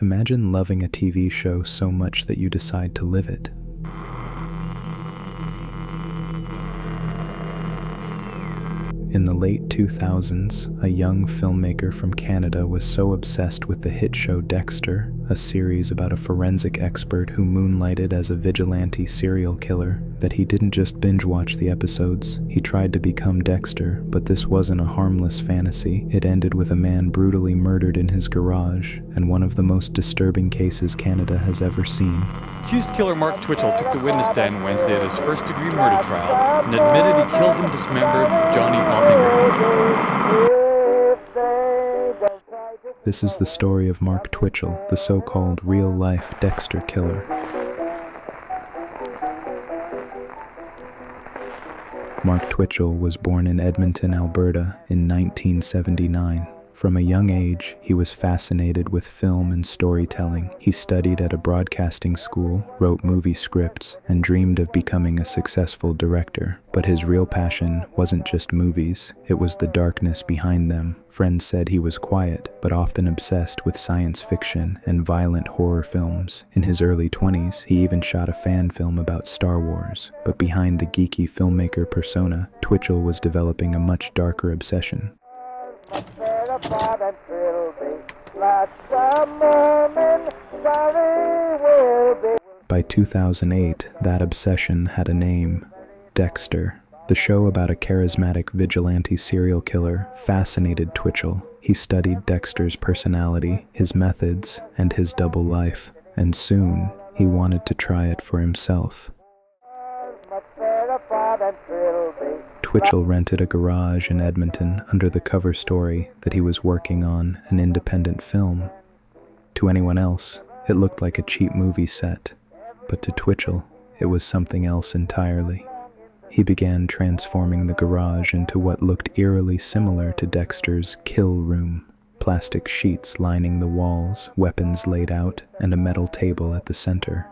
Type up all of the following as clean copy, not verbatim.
Imagine loving a TV show so much that you decide to live it. In the late 2000s, a young filmmaker from Canada was so obsessed with the hit show Dexter, a series about a forensic expert who moonlighted as a vigilante serial killer, that he didn't just binge-watch the episodes. He tried to become Dexter, but this wasn't a harmless fantasy. It ended with a man brutally murdered in his garage, and one of the most disturbing cases Canada has ever seen. Accused killer Mark Twitchell took the witness stand Wednesday at his first-degree murder trial and admitted he killed and dismembered Johnny Altinger. This is the story of Mark Twitchell, the so-called real-life Dexter Killer. Mark Twitchell was born in Edmonton, Alberta in 1979. From a young age, he was fascinated with film and storytelling. He studied at a broadcasting school, wrote movie scripts, and dreamed of becoming a successful director. But his real passion wasn't just movies, it was the darkness behind them. Friends said he was quiet, but often obsessed with science fiction and violent horror films. In his early 20s, he even shot a fan film about Star Wars. But behind the geeky filmmaker persona, Twitchell was developing a much darker obsession. By 2008, that obsession had a name: Dexter. The show about a charismatic vigilante serial killer fascinated Twitchell. He studied Dexter's personality, his methods, and his double life, and soon he wanted to try it for himself. Twitchell rented a garage in Edmonton under the cover story that he was working on an independent film. To anyone else, it looked like a cheap movie set, but to Twitchell, it was something else entirely. He began transforming the garage into what looked eerily similar to Dexter's kill room. Plastic sheets lining the walls, weapons laid out, and a metal table at the center.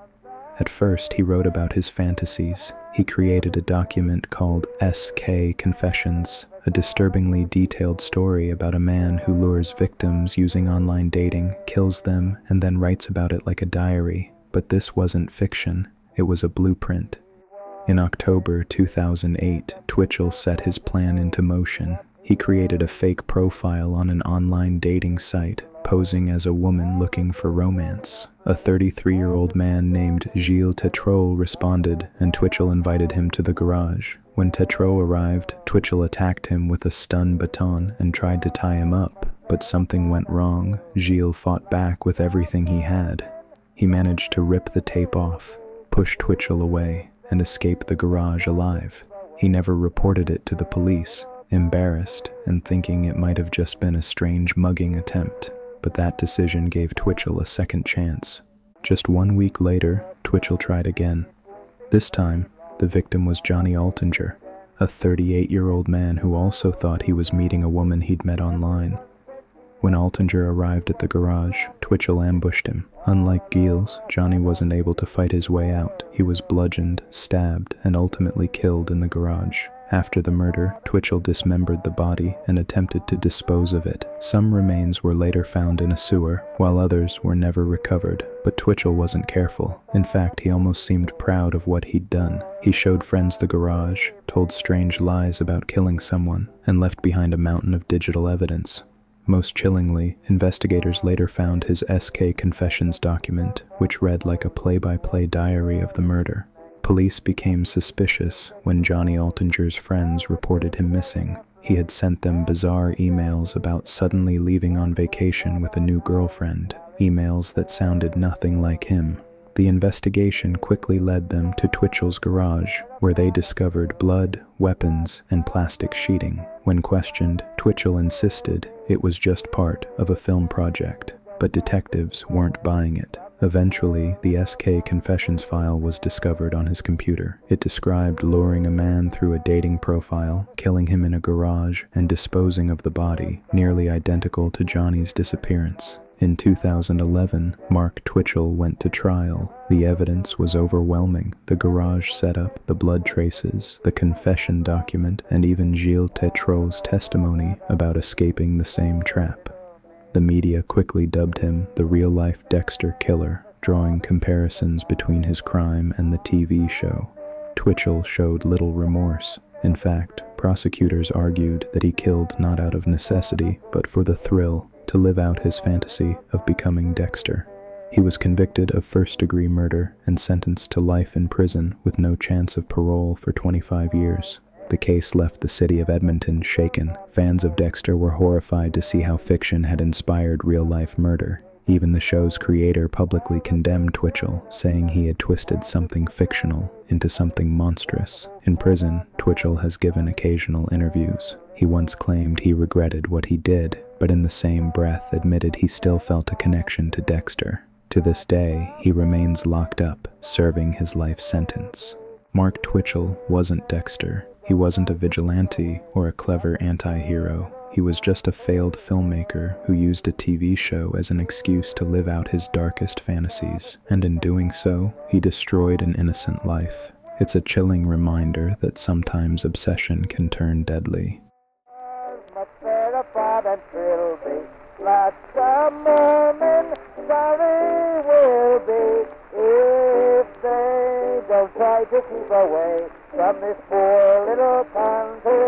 At first, he wrote about his fantasies. He created a document called SK Confessions, a disturbingly detailed story about a man who lures victims using online dating, kills them, and then writes about it like a diary. But this wasn't fiction, it was a blueprint. In October 2008, Twitchell set his plan into motion. He created a fake profile on an online dating site, posing as a woman looking for romance. A 33-year-old man named Gilles Tetrol responded, and Twitchell invited him to the garage. When Tetrol arrived, Twitchell attacked him with a stun baton and tried to tie him up, but something went wrong. Gilles fought back with everything he had. He managed to rip the tape off, push Twitchell away, and escape the garage alive. He never reported it to the police, embarrassed and thinking it might have just been a strange mugging attempt. But that decision gave Twitchell a second chance. Just 1 week later, Twitchell tried again. This time, the victim was Johnny Altinger, a 38-year-old man who also thought he was meeting a woman he'd met online. When Altinger arrived at the garage, Twitchell ambushed him. Unlike Gilles, Johnny wasn't able to fight his way out. He was bludgeoned, stabbed, and ultimately killed in the garage. After the murder, Twitchell dismembered the body and attempted to dispose of it. Some remains were later found in a sewer, while others were never recovered. But Twitchell wasn't careful. In fact, he almost seemed proud of what he'd done. He showed friends the garage, told strange lies about killing someone, and left behind a mountain of digital evidence. Most chillingly, investigators later found his SK Confessions document, which read like a play-by-play diary of the murder. Police became suspicious when Johnny Altinger's friends reported him missing. He had sent them bizarre emails about suddenly leaving on vacation with a new girlfriend, emails that sounded nothing like him. The investigation quickly led them to Twitchell's garage, where they discovered blood, weapons, and plastic sheeting. When questioned, Twitchell insisted it was just part of a film project, but detectives weren't buying it. Eventually, the SK Confessions file was discovered on his computer. It described luring a man through a dating profile, killing him in a garage, and disposing of the body, nearly identical to Johnny's disappearance. In 2011, Mark Twitchell went to trial. The evidence was overwhelming: the garage setup, the blood traces, the confession document, and even Gilles Tetrol's testimony about escaping the same trap. The media quickly dubbed him the real-life Dexter Killer, drawing comparisons between his crime and the TV show. Twitchell showed little remorse. In fact, prosecutors argued that he killed not out of necessity, but for the thrill to live out his fantasy of becoming Dexter. He was convicted of first-degree murder and sentenced to life in prison with no chance of parole for 25 years. The case left the city of Edmonton shaken. Fans of Dexter were horrified to see how fiction had inspired real-life murder. Even the show's creator publicly condemned Twitchell, saying he had twisted something fictional into something monstrous. In prison, Twitchell has given occasional interviews. He once claimed he regretted what he did, but in the same breath admitted he still felt a connection to Dexter. To this day, he remains locked up, serving his life sentence. Mark Twitchell wasn't Dexter. He wasn't a vigilante or a clever anti-hero. He was just a failed filmmaker who used a TV show as an excuse to live out his darkest fantasies, and in doing so, he destroyed an innocent life. It's a chilling reminder that sometimes obsession can turn deadly. Don't try to keep away from this poor little country.